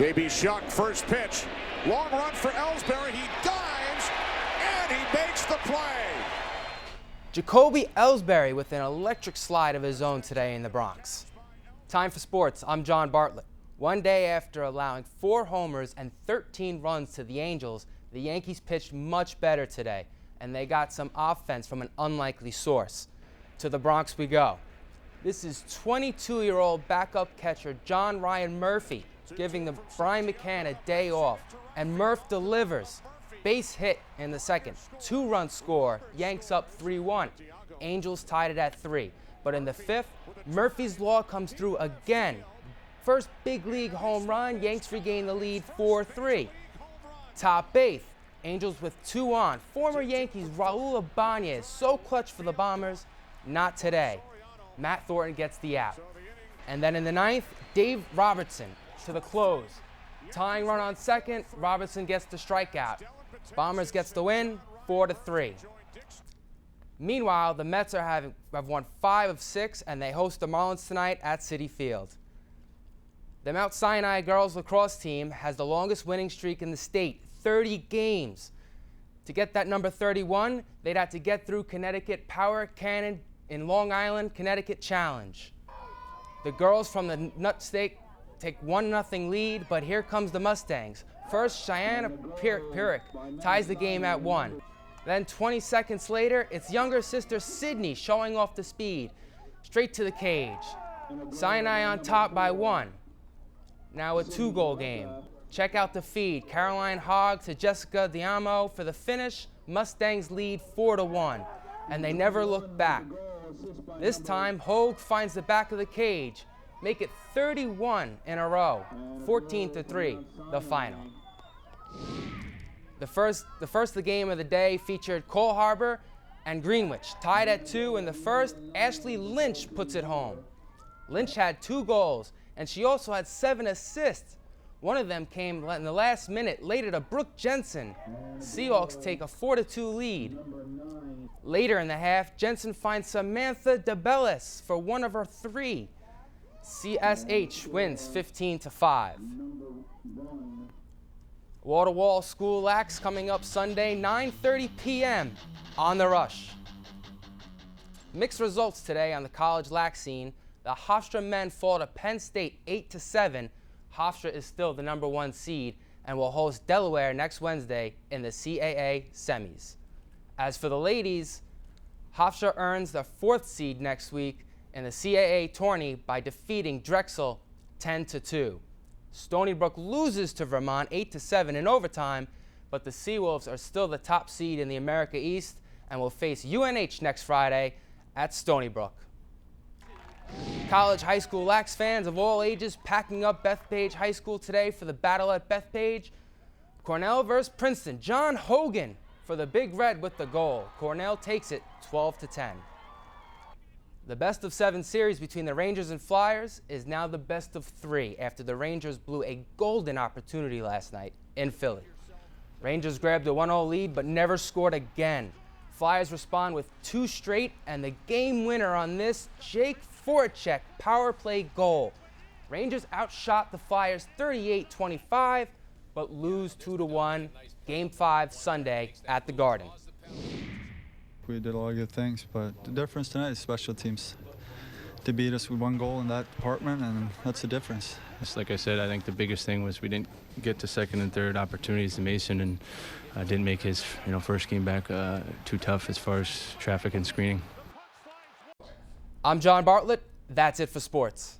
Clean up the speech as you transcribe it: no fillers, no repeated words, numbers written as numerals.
J.B. Shuck, first pitch. Long run for Ellsbury. He dives, and he makes the play. Jacoby Ellsbury with an electric slide of his own today in the Bronx. Time for sports. I'm John Bartlett. One day after allowing 4 homers and 13 runs to the Angels, the Yankees pitched much better today, and they got some offense from an unlikely source. To the Bronx we go. This is 22-year-old backup catcher John Ryan Murphy giving the Brian McCann a day off, and Murph delivers. Base hit in the second, 2-run score, Yanks up 3-1. Angels tied it at 3, but in the 5th, Murphy's Law comes through again. First big league home run, Yanks regain the lead 4-3. Top 8th, Angels with 2 on. Former Yankees Raul Ibanez, so clutch for the Bombers, not today. Matt Thornton gets the out. And then in the 9th, Dave Robertson to the close. Tying run on second, Robertson gets the strikeout. Bombers gets the win, 4-3. Meanwhile, the Mets have won 5 of 6, and they host the Marlins tonight at Citi Field. The Mount Sinai girls lacrosse team has the longest winning streak in the state, 30 games. To get that number 31, they'd have to get through Connecticut Power Cannon in Long Island, Connecticut Challenge. The girls from the Nut State take 1-0 lead, but here comes the Mustangs. First, Cheyenne Pyrrhic ties the game at 1. Then 20 seconds later, it's younger sister Sydney showing off the speed. Straight to the cage. Sinai on top by 1. Now a 2-goal game. Check out the feed. Caroline Hogg to Jessica Diamo for the finish. Mustangs lead 4-1, and they never look back. This time, Hogue finds the back of the cage. Make it 31 in a row, 14-3, the final. The first game of the day featured Cole Harbor and Greenwich. Tied at 2 in the first, Ashley Lynch puts it home. Lynch had 2 goals, and she also had 7 assists. One of them came in the last minute later to Brooke Jensen. Seahawks take a 4-2 lead. Later in the half, Jensen finds Samantha DeBellis for one of her 3. CSH wins 15-5. Wall-to-wall school acts coming up Sunday, 9:30 p.m. on The Rush. Mixed results today on the college lac scene. The Hofstra men fall to Penn State 8-7. Hofstra is still the number 1 seed and will host Delaware next Wednesday in the CAA semis. As for the ladies, Hofstra earns the 4th seed next week in the CAA tourney by defeating Drexel 10-2. Stony Brook loses to Vermont 8-7 in overtime, but the Seawolves are still the top seed in the America East and will face UNH next Friday at Stony Brook. College high school lax fans of all ages packing up Bethpage High School today for the battle at Bethpage. Cornell versus Princeton. John Hogan for the Big Red with the goal. Cornell takes it 12-10. The best of 7 series between the Rangers and Flyers is now the best of 3 after the Rangers blew a golden opportunity last night in Philly. Rangers grabbed a 1-0 lead but never scored again. Flyers respond with 2 straight, and the game winner on this, Jake Voracek power play goal. Rangers outshot the Flyers 38-25, but lose 2-1. Game 5 Sunday at the Garden. We did a lot of good things, but the difference tonight is special teams. They beat us with 1 goal in that department, and that's the difference. Just like I said, I think the biggest thing was we didn't get to second and third opportunities to Mason, and didn't make his first game back too tough as far as traffic and screening. I'm John Bartlett. That's it for sports.